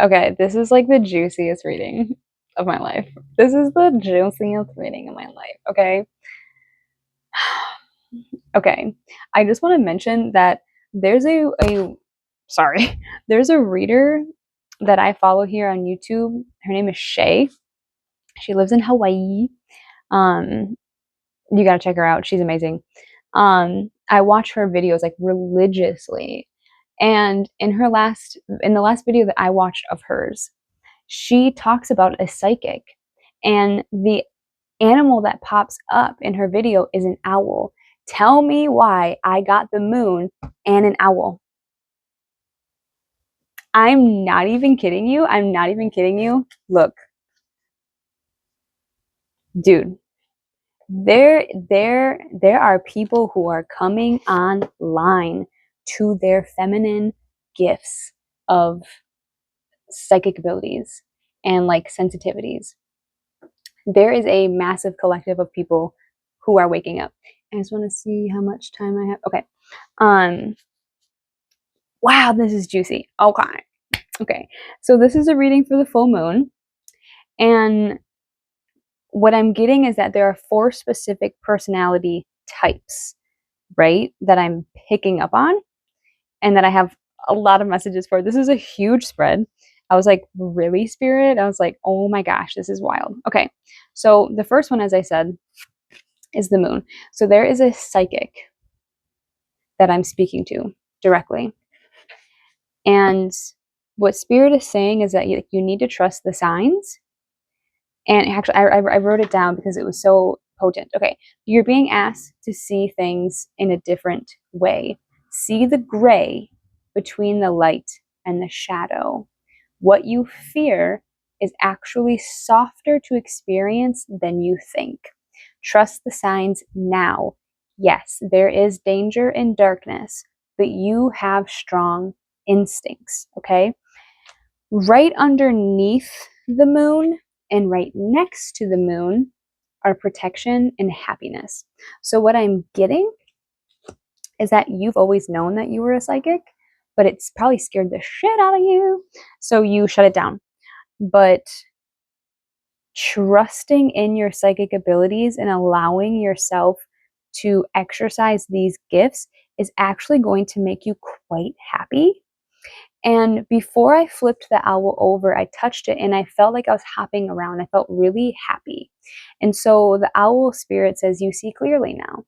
Okay, this is like the juiciest reading of my life. This is the juiciest reading of my life, okay? Okay. I just want to mention that there's a sorry, there's a reader that I follow here on YouTube. Her name is Shay. She lives in Hawaii. Um, you gotta check her out. She's amazing. I watch her videos like religiously. And in the last video that I watched of hers, she talks about a psychic. And the animal that pops up in her video is an owl. Tell me why I got the moon and an owl. I'm not even kidding you. I'm not even kidding you. Look, dude, there are people who are coming online to their feminine gifts of psychic abilities and like sensitivities. There is a massive collective of people who are waking up. I just want to see how much time I have. Okay. Um wow, this is juicy. Okay. Okay. So this is a reading for the full moon, and what I'm getting is that there are 4 specific personality types, right? That I'm picking up on and that I have a lot of messages for. This is a huge spread. I was like, really, Spirit? I was like, oh my gosh, this is wild. Okay. So the first one, as I said, is the moon. So there is a psychic that I'm speaking to directly. And what Spirit is saying is that you need to trust the signs. And actually, I wrote it down because it was so potent. Okay, you're being asked to see things in a different way. See the gray between the light and the shadow. What you fear is actually softer to experience than you think. Trust the signs now. Yes, there is danger in darkness, but you have strong instincts, okay? Right underneath the moon and right next to the moon are protection and happiness. So, what I'm getting is that you've always known that you were a psychic, but it's probably scared the shit out of you. So, you shut it down. But trusting in your psychic abilities and allowing yourself to exercise these gifts is actually going to make you quite happy. And before I flipped the owl over, I touched it and I felt like I was hopping around. I felt really happy. And so the owl spirit says, you see clearly now.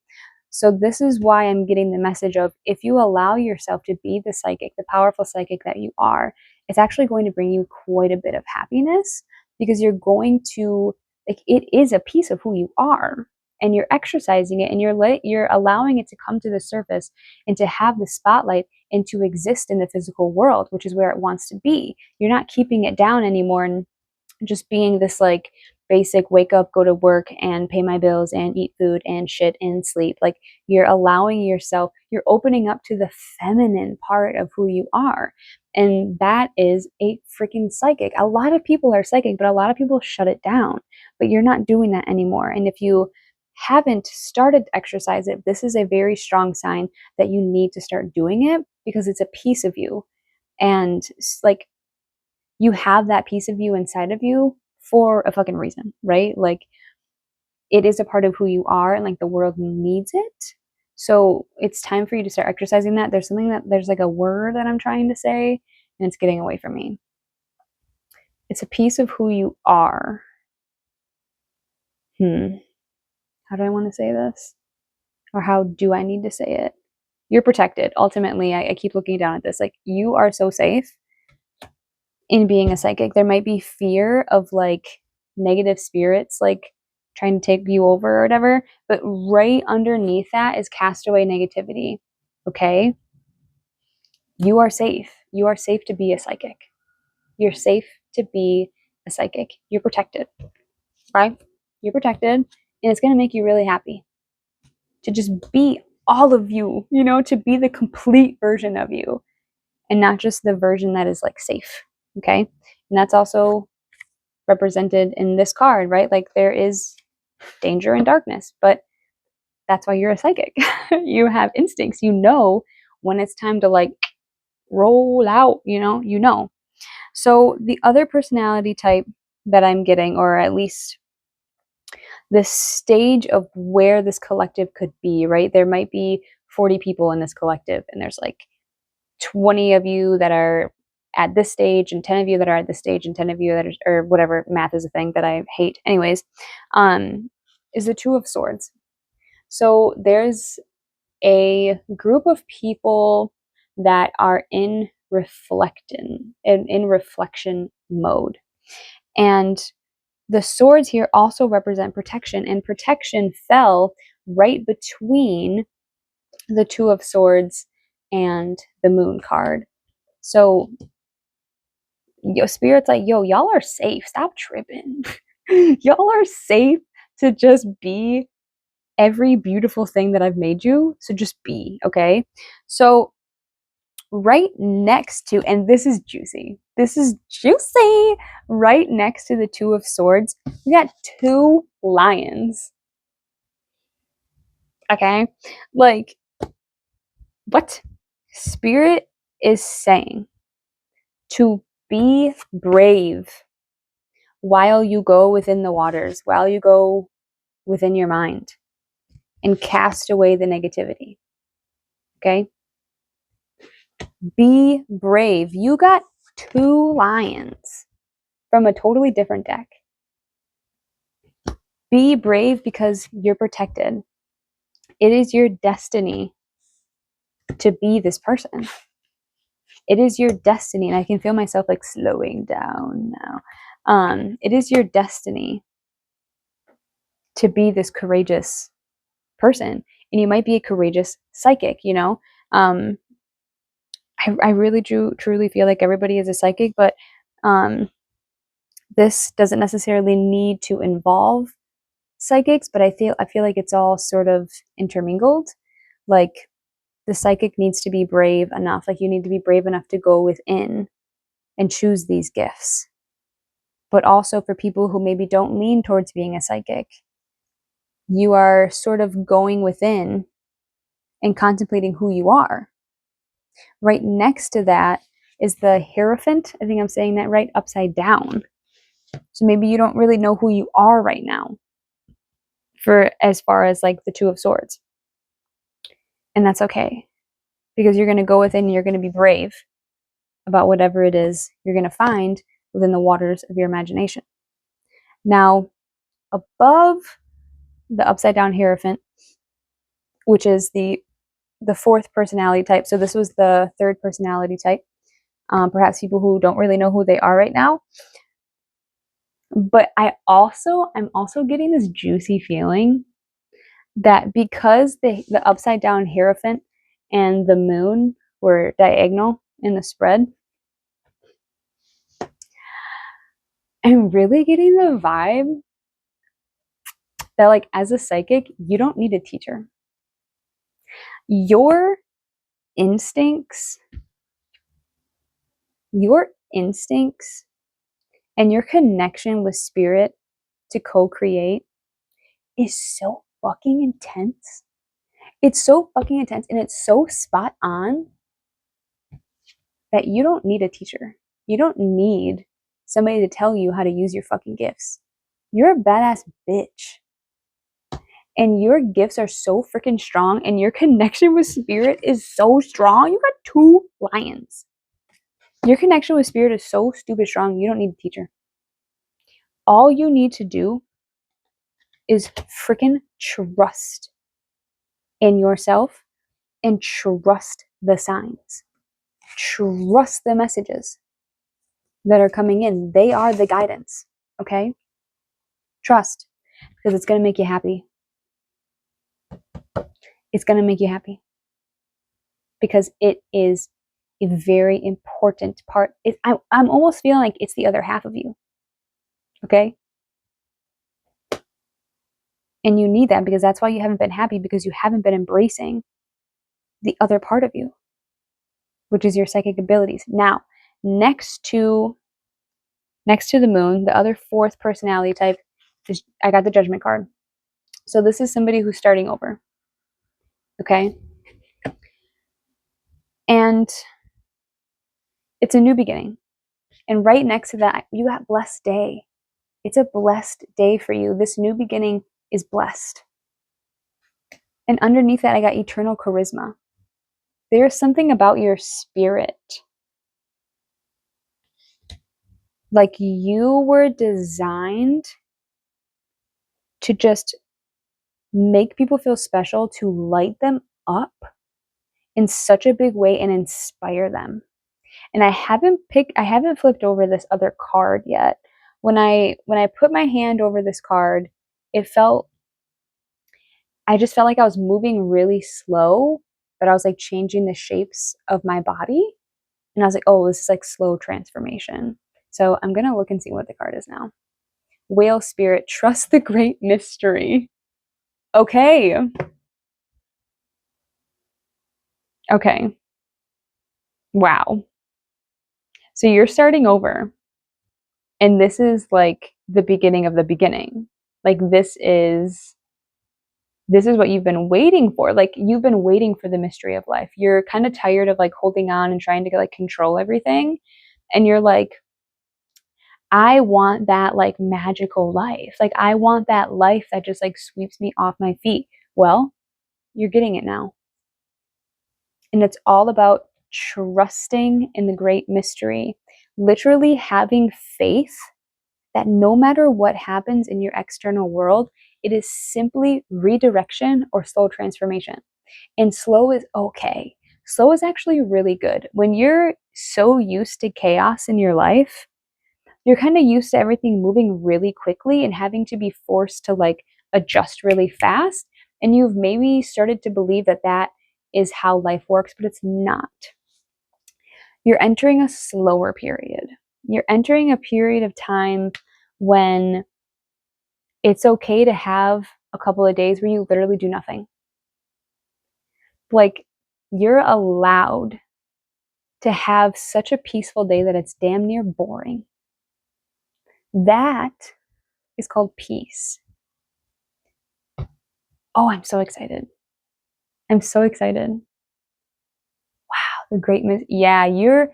So this is why I'm getting the message of, if you allow yourself to be the psychic, the powerful psychic that you are, it's actually going to bring you quite a bit of happiness, because you're going to, like, it is a piece of who you are, and you're exercising it, and you're allowing it to come to the surface and to have the spotlight and to exist in the physical world, which is where it wants to be. You're not keeping it down anymore and just being this like basic wake up, go to work and pay my bills and eat food and shit and sleep. Like, you're allowing yourself, you're opening up to the feminine part of who you are. And that is a freaking psychic. A lot of people are psychic, but a lot of people shut it down. But you're not doing that anymore. And if you haven't started to exercise it, this is a very strong sign that you need to start doing it, because it's a piece of you. And like, you have that piece of you inside of you for a fucking reason, right? Like, it is a part of who you are, and like the world needs it. So it's time for you to start exercising that. There's like a word that I'm trying to say, and it's getting away from me. It's a piece of who you are. How do I want to say this? Or how do I need to say it? You're protected. Ultimately, I keep looking down at this. Like, you are so safe in being a psychic. There might be fear of like negative spirits like trying to take you over or whatever, but right underneath that is castaway negativity. Okay? You are safe. You are safe to be a psychic. You're safe to be a psychic. You're protected. Right? You're protected, and it's going to make you really happy to just be all of you, to be the complete version of you, and not just the version that is like safe. Okay? And that's also represented in this card, right? Like, there is danger and darkness, but that's why you're a psychic. You have instincts. You know when it's time to like roll out, you know. So the other personality type that I'm getting, or at least the stage of where this collective could be, right? There might be 40 people in this collective, and there's like 20 of you that are at this stage, and 10 of you that are at this stage, and 10 of you that are, or whatever, math is a thing that I hate. Anyways, is the Two of Swords. So there's a group of people that are in reflection mode. And the swords here also represent protection, and protection fell right between the Two of Swords and the Moon card. So your spirit's like, yo, y'all are safe. Stop tripping. Y'all are safe to just be every beautiful thing that I've made you. So just be, okay? So right next to, and this is juicy. This is juicy. Right next to the Two of Swords, we got two lions. Okay? Like, what? Spirit is saying to be brave while you go within the waters, while you go within your mind and cast away the negativity. Okay? Be brave. You got two lions from a totally different deck. Be brave because you're protected. It is your destiny to be this person. It is your destiny, and I can feel myself like slowing down now. It is your destiny to be this courageous person, and you might be a courageous psychic, you know. I really truly feel like everybody is a psychic, but this doesn't necessarily need to involve psychics, but I feel like it's all sort of intermingled. Like the psychic needs to be brave enough, like you need to be brave enough to go within and choose these gifts. But also for people who maybe don't lean towards being a psychic, you are sort of going within and contemplating who you are. Right next to that is the Hierophant. I think I'm saying that right, upside down. So maybe you don't really know who you are right now, for as far as like the Two of Swords. And that's okay, because you're going to go within and you're going to be brave about whatever it is you're going to find within the waters of your imagination. Now, above the upside down Hierophant, which is the fourth personality type. So this was the third personality type. Perhaps people who don't really know who they are right now. But I'm also getting this juicy feeling that because the upside down Hierophant and the moon were diagonal in the spread, I'm really getting the vibe that, like, as a psychic, you don't need a teacher. Your instincts and your connection with spirit to co-create is so fucking intense. It's so fucking intense, and it's so spot on that you don't need a teacher. You don't need somebody to tell you how to use your fucking gifts. You're a badass bitch. And your gifts are so freaking strong, and your connection with spirit is so strong. You got two lions. Your connection with spirit is so stupid strong, you don't need a teacher. All you need to do is freaking trust in yourself and trust the signs. Trust the messages that are coming in. They are the guidance, okay? Trust, because it's going to make you happy. It's going to make you happy because it is a very important part. I'm almost feeling like it's the other half of you, okay? And you need that, because that's why you haven't been happy, because you haven't been embracing the other part of you, which is your psychic abilities. Now, next to the moon, the other fourth personality type is, I got the Judgment card. So this is somebody who's starting over. Okay? And it's a new beginning. And right next to that, you got blessed day. It's a blessed day for you. This new beginning is blessed. And underneath that, I got eternal charisma. There's something about your spirit. Like you were designed to just make people feel special, to light them up in such a big way and inspire them. And I haven't flipped over this other card yet. When I put my hand over this card, I just felt like I was moving really slow, but I was like changing the shapes of my body. And I was like, oh, this is like slow transformation. So I'm going to look and see what the card is now. Whale spirit, trust the great mystery. Okay. Okay. Wow. So you're starting over. And this is like the beginning of the beginning. Like this is what you've been waiting for. Like you've been waiting for the mystery of life. You're kind of tired of like holding on and trying to like control everything. And you're like, I want that like magical life. Like I want that life that just like sweeps me off my feet. Well, you're getting it now. And it's all about trusting in the great mystery, literally having faith that no matter what happens in your external world, it is simply redirection or slow transformation. And slow is okay. Slow is actually really good. When you're so used to chaos in your life, you're kind of used to everything moving really quickly and having to be forced to like adjust really fast. And you've maybe started to believe that that is how life works, but it's not. You're entering a slower period. You're entering a period of time when it's okay to have a couple of days where you literally do nothing. Like, you're allowed to have such a peaceful day that it's damn near boring. That is called peace. Oh, I'm so excited. I'm so excited. Wow, the great yeah, you're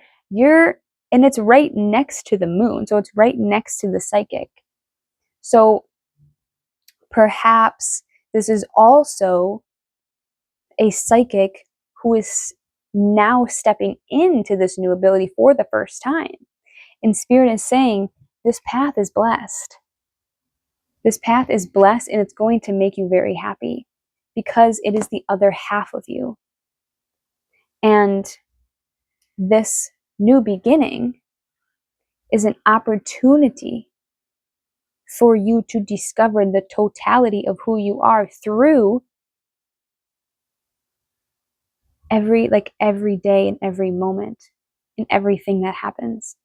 and it's right next to the moon. So it's right next to the psychic. So perhaps this is also a psychic who is now stepping into this new ability for the first time. And Spirit is saying, this path is blessed. This path is blessed and it's going to make you very happy because it is the other half of you. And this new beginning is an opportunity for you to discover the totality of who you are through every day and every moment and everything that happens.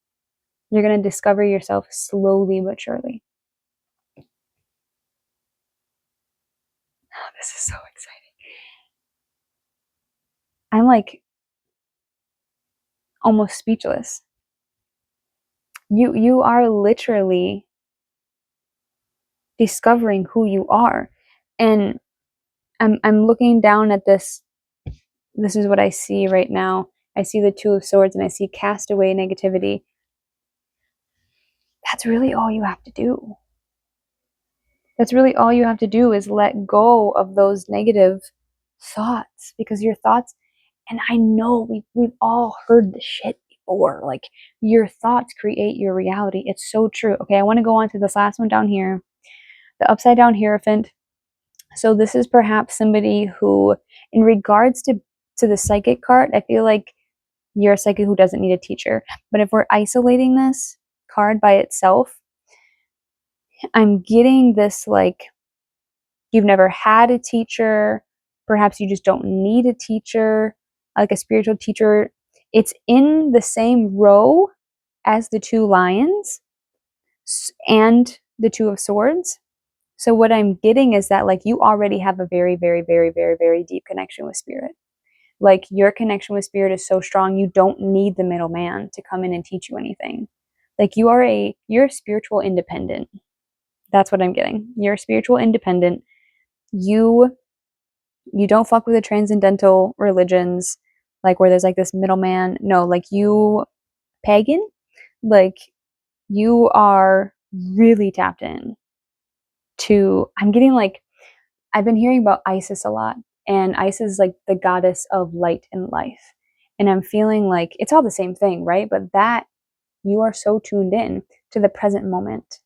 You're going to discover yourself slowly but surely. Oh, this is so exciting. I'm like almost speechless. You are literally discovering who you are. And I'm looking down at this. This is what I see right now. I see the Two of Swords and I see cast away negativity. That's really all you have to do. That's really all you have to do is let go of those negative thoughts, because your thoughts, and I know we've all heard this shit before, like your thoughts create your reality. It's so true. Okay, I want to go on to this last one down here, the upside down Hierophant. So this is perhaps somebody who, in regards to the psychic card, I feel like you're a psychic who doesn't need a teacher. But if we're isolating this card by itself, I'm getting this like you've never had a teacher, perhaps you just don't need a teacher, like a spiritual teacher. It's in the same row as the two lions and the Two of Swords. So what I'm getting is that like you already have a very, very, very, very, very deep connection with Spirit. Like your connection with Spirit is so strong, you don't need the middleman to come in and teach you anything. Like you're a spiritual independent. That's what I'm getting. You're a spiritual independent. You don't fuck with the transcendental religions, like where there's like this middleman. No, like you pagan, Like, you are really tapped in to, I'm getting like, I've been hearing about Isis a lot, and Isis is like the goddess of light and life. And I'm feeling like it's all the same thing, right? But that you are so tuned in to the present moment.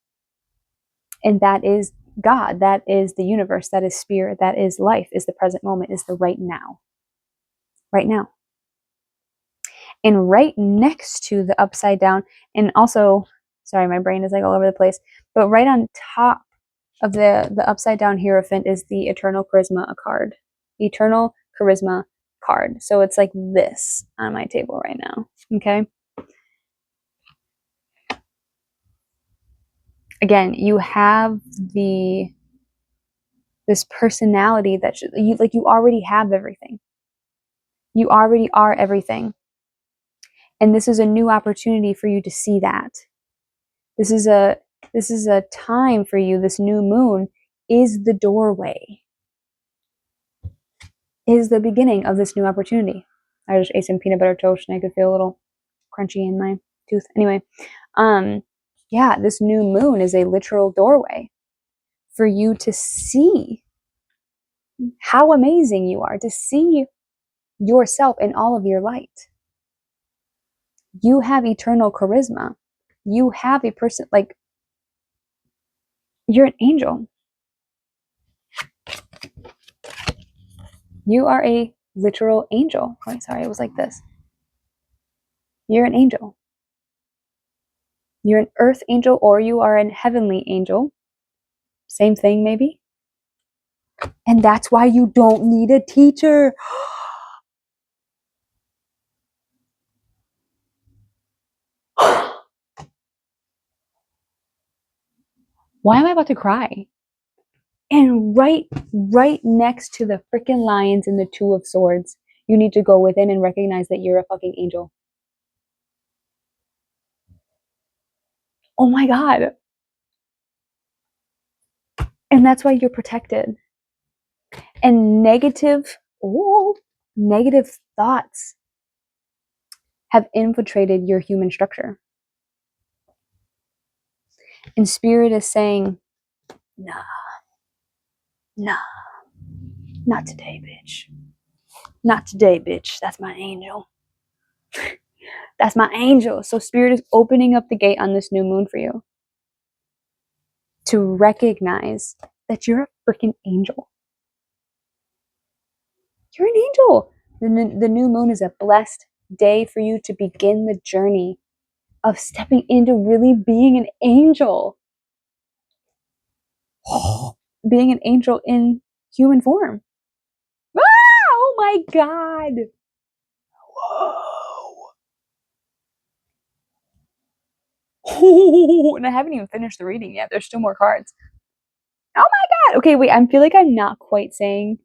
And that is God, that is the universe, that is spirit, that is life, is the present moment, is the right now. Right now. And right next to the upside down, and also, sorry, my brain is like all over the place, but right on top of the upside down Hierophant is the Eternal Charisma card. Eternal Charisma card. So it's like this on my table right now. Okay. Again, you have this personality that you already have everything. You already are everything. And this is a new opportunity for you to see that. This is a time for you. This new moon is the doorway. Is the beginning of this new opportunity. I just ate some peanut butter toast and I could feel a little crunchy in my tooth. Anyway, yeah, this new moon is a literal doorway for you to see how amazing you are, to see yourself in all of your light. You have eternal charisma. You have a person, like, you're an angel. You are a literal angel. Oh, sorry, it was like this. You're an angel. You're an earth angel, or you are an heavenly angel. Same thing, maybe. And that's why you don't need a teacher. Why am I about to cry? And right next to the freaking lions and the Two of Swords, you need to go within and recognize that you're a fucking angel. Oh my God. And that's why you're protected. And negative thoughts have infiltrated your human structure. And spirit is saying, nah, not today, bitch. Not today, bitch. That's my angel. That's my angel. So spirit is opening up the gate on this new moon for you to recognize that you're a freaking angel. You're an angel. The new moon is a blessed day for you to begin the journey of stepping into really being an angel. Being an angel in human form. Ah, oh my God. Whoa. And I haven't even finished the reading yet. There's still more cards. Oh my God. Okay, wait. I feel like I'm not quite saying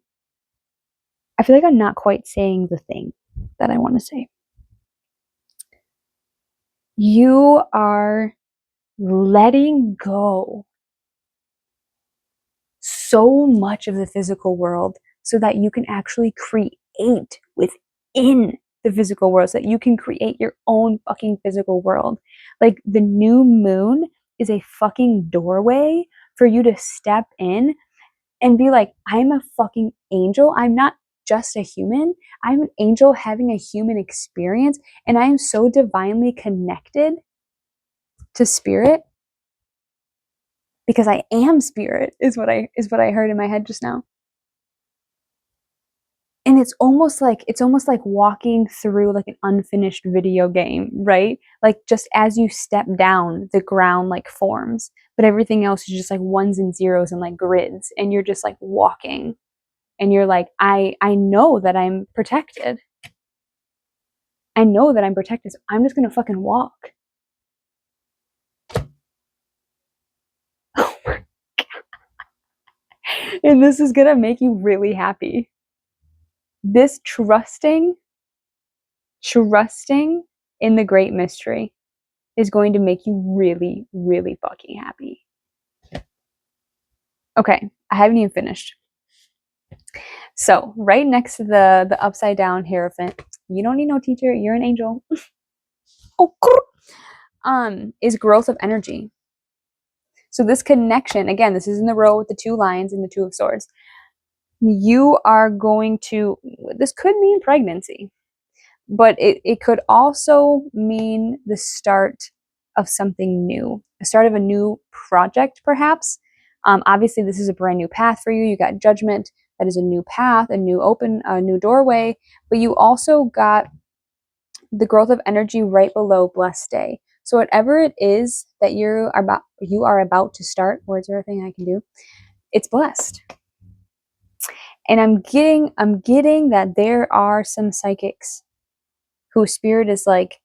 the thing that I want to say. You are letting go so much of the physical world so that you can actually create within the physical world, so that you can create your own fucking physical world. Like, the new moon is a fucking doorway for you to step in and be like, I'm a fucking angel. I'm not just a human. I'm an angel having a human experience, and I am so divinely connected to spirit because I am spirit, is what I heard in my head just now. And it's almost like walking through like an unfinished video game, right? Like, just as you step down, the ground like forms, but everything else is just like ones and zeros and like grids, and you're just like walking, and you're like, I know that I'm protected. I know that I'm protected, so I'm just gonna fucking walk. Oh my God. And this is gonna make you really happy. This trusting in the great mystery is going to make you really, really fucking happy. Okay, I haven't even finished. So, right next to the upside down Hierophant, you don't need no teacher, you're an angel. Oh, is growth of energy. So this connection, again, this is in the row with the 2 lions and the 2 of swords. You are going to, this could mean pregnancy, but it could also mean the start of something new, the start of a new project, perhaps. Obviously, this is a brand new path for you. You got judgment. That is a new path, a new doorway. But you also got the growth of energy right below blessed day. So whatever it is that you are about to start, words are a thing I can do, it's blessed. And I'm getting that there are some psychics whose spirit is like,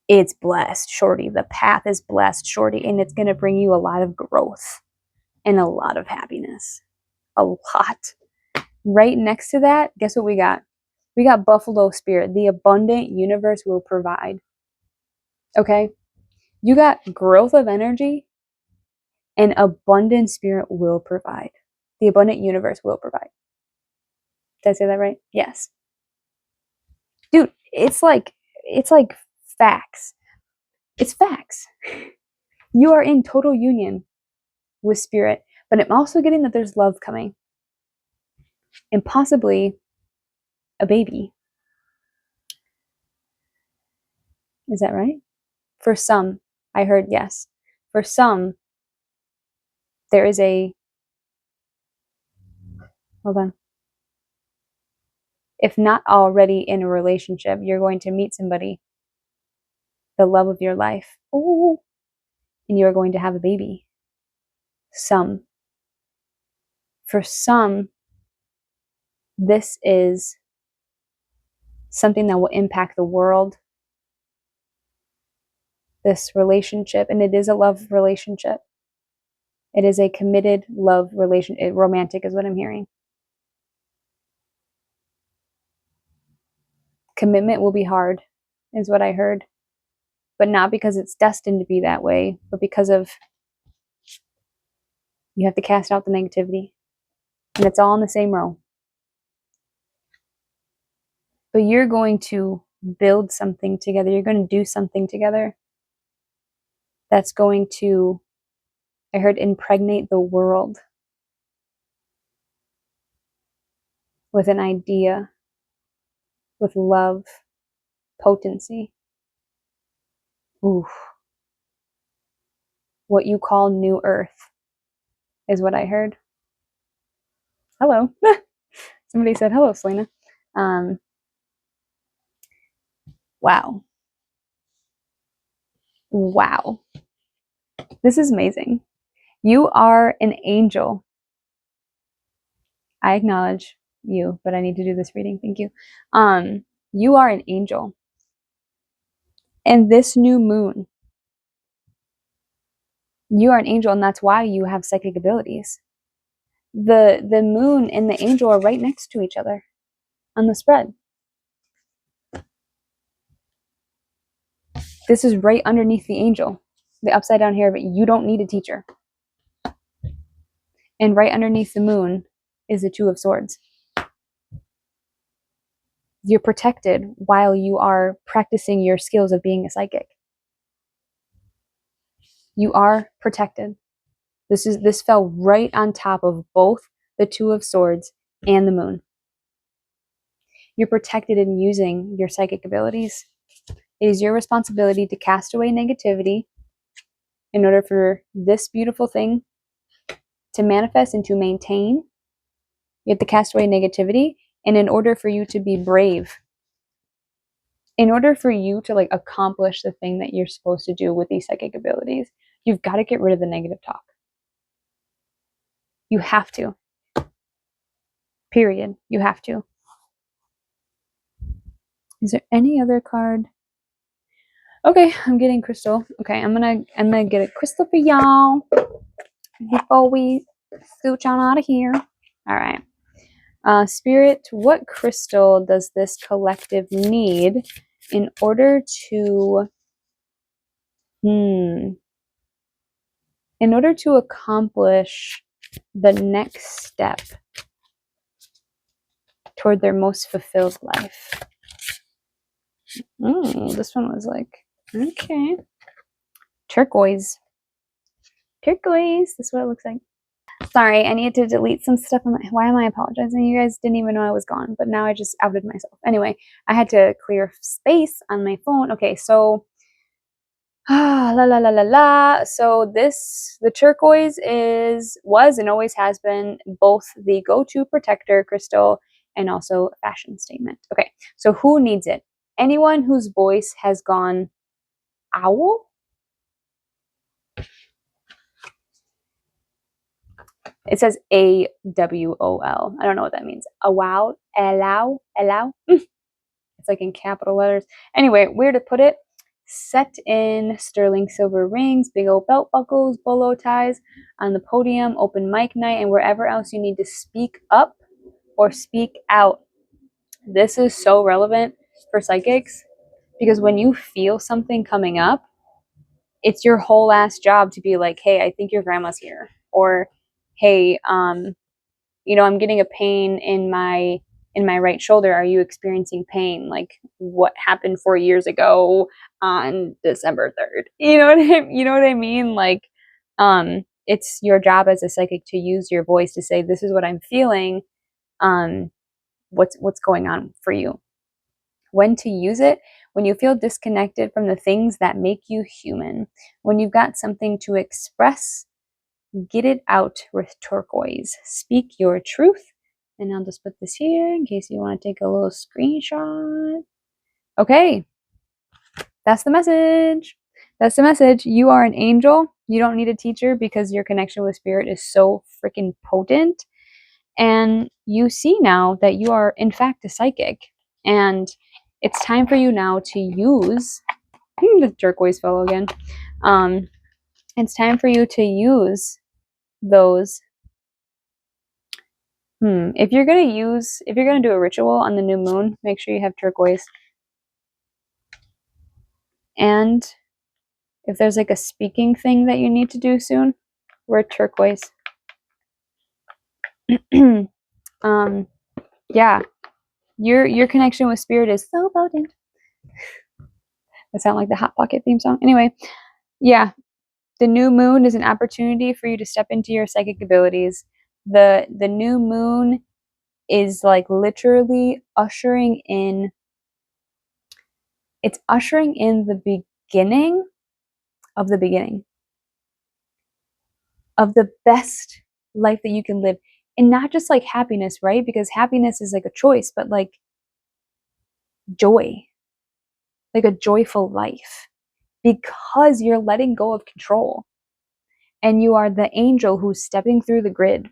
it's blessed, shorty. The path is blessed, shorty, and it's going to bring you a lot of growth and a lot of happiness. A lot. Right next to that, guess what we got? We got Buffalo Spirit. The abundant universe will provide. Okay? You got growth of energy, and abundant spirit will provide. The abundant universe will provide. Did I say that right? Yes. Dude, it's like facts. It's facts. You are in total union with spirit, but I'm also getting that there's love coming. And possibly a baby. Is that right? For some, I heard yes. For some, there is hold on. If not already in a relationship, you're going to meet somebody, the love of your life. Ooh. And you are going to have a baby. Some. For some, this is something that will impact the world. This relationship, and it is a love relationship. It is a committed love relationship. Romantic is what I'm hearing. Commitment will be hard, is what I heard. But not because it's destined to be that way, but because of you have to cast out the negativity. And it's all in the same row. But you're going to build something together. You're going to do something together that's going to, I heard, impregnate the world with an idea, with love, potency. Ooh. What you call new earth is what I heard. Hello. Somebody said hello, Selena. Wow. Wow. This is amazing. You are an angel. I acknowledge you, but I need to do this reading. Thank you. You are an angel. And this new moon, you are an angel, and that's why you have psychic abilities. The moon and the angel are right next to each other on the spread. This is right underneath the angel, the upside down hair, but you don't need a teacher. And right underneath the moon is the 2 of Swords. You're protected while you are practicing your skills of being a psychic. You are protected. This fell right on top of both the 2 of Swords and the moon. You're protected in using your psychic abilities. It is your responsibility to cast away negativity in order for this beautiful thing to manifest and to maintain. You have to cast away negativity, and in order for you to be brave, in order for you to accomplish the thing that you're supposed to do with these psychic abilities, you've got to get rid of the negative talk. You have to. Period. You have to. Is there any other card? Okay, I'm getting crystal. Okay, I'm gonna get a crystal for y'all before we scooch on out of here. All right. Spirit, what crystal does this collective need in order to accomplish the next step toward their most fulfilled life? This one was like Okay. Turquoise. Turquoise. This is what it looks like. Sorry, I need to delete some stuff. Why am I apologizing? You guys didn't even know I was gone, but now I just outed myself. Anyway, I had to clear space on my phone. Okay, so la la la la la. So the turquoise was and always has been both the go-to protector crystal and also a fashion statement. Okay, so who needs it? Anyone whose voice has gone owl? It says AWOL. I don't know what that means. A wow, allow, allow. It's like in capital letters. Anyway, where to put it? Set in sterling silver rings, big old belt buckles, bolo ties, on the podium, open mic night, and wherever else you need to speak up or speak out. This is so relevant for psychics because when you feel something coming up, it's your whole ass job to be like, hey, I think your grandma's here. Or, hey, I'm getting a pain in my right shoulder. Are you experiencing pain? Like what happened 4 years ago on December 3rd? You know what I mean? Like, it's your job as a psychic to use your voice to say, this is what I'm feeling. What's going on for you? When to use it? When you feel disconnected from the things that make you human. When you've got something to express, get it out with turquoise. Speak your truth. And I'll just put this here in case you want to take a little screenshot. Okay, that's the message. That's the message. You are an angel. You don't need a teacher because your connection with spirit is so freaking potent. And you see now that you are, in fact, a psychic. And it's time for you now to use the turquoise fellow again. It's time for you to use those. If you're gonna do a ritual on the new moon, make sure you have turquoise. And if there's like a speaking thing that you need to do soon, wear turquoise. Yeah, your connection with spirit is so potent. That sound like the Hot Pocket theme song. Anyway, yeah, the new moon is an opportunity for you to step into your psychic abilities. The new moon is like literally ushering in. It's ushering in the beginning of the beginning of the best life that you can live. And not just like happiness, right? Because happiness is like a choice, but like joy, like a joyful life, because you're letting go of control. And you are the angel who's stepping through the grid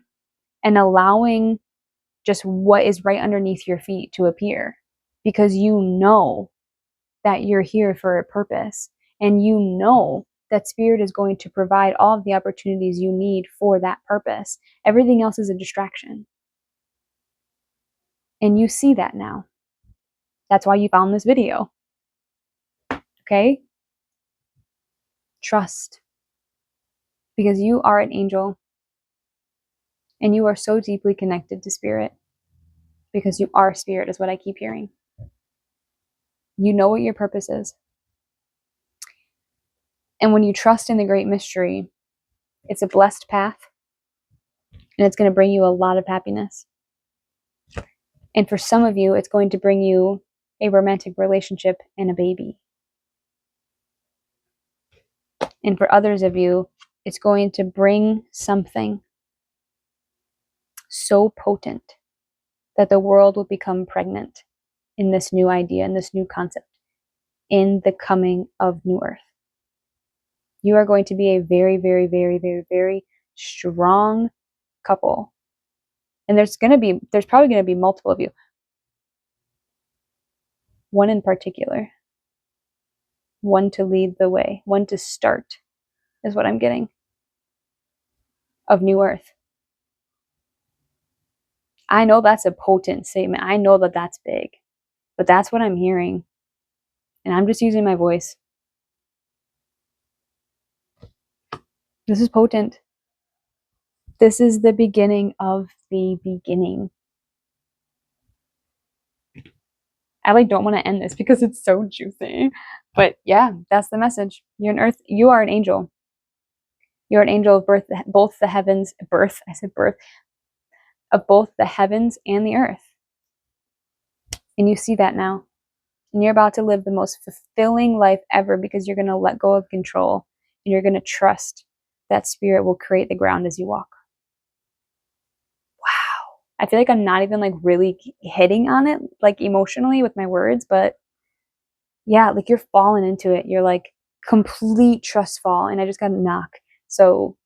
and allowing just what is right underneath your feet to appear, because you know that you're here for a purpose, and you know that spirit is going to provide all of the opportunities you need for that purpose. Everything else is a distraction. And you see that now. That's why you found this video. Okay? Trust. Because you are an angel. And you are so deeply connected to spirit. Because you are spirit, is what I keep hearing. You know what your purpose is. And when you trust in the great mystery, it's a blessed path. And it's going to bring you a lot of happiness. And for some of you, it's going to bring you a romantic relationship and a baby. And for others of you, it's going to bring something so potent that the world will become pregnant in this new idea, in this new concept, in the coming of New Earth. You are going to be a very, very, very, very, very strong couple. And there's probably going to be multiple of you. One in particular. One to lead the way. One to start is what I'm getting. Of New Earth. I know that's a potent statement. I know that that's big. But that's what I'm hearing. And I'm just using my voice. This is potent. This is the beginning of the beginning. I like don't want to end this because it's so juicy. But yeah, that's the message. You're an earth, you are an angel. You're an angel of birth, both the heavens, birth, I said birth, of both the heavens and the earth. And you see that now. And you're about to live the most fulfilling life ever because you're going to let go of control and you're going to trust that spirit will create the ground as you walk. Wow. I feel like I'm not even like really hitting on it like emotionally with my words, but yeah, like you're falling into it. You're like complete trust fall. And I just got a knock. So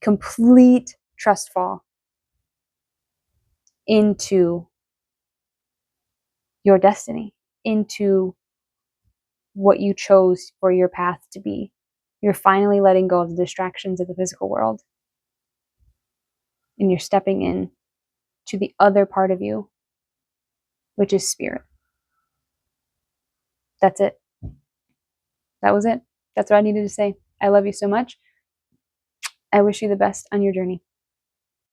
complete trust fall into your destiny, into what you chose for your path to be. You're finally letting go of the distractions of the physical world. And you're stepping in to the other part of you, which is spirit. That's it. That was it. That's what I needed to say. I love you so much. I wish you the best on your journey.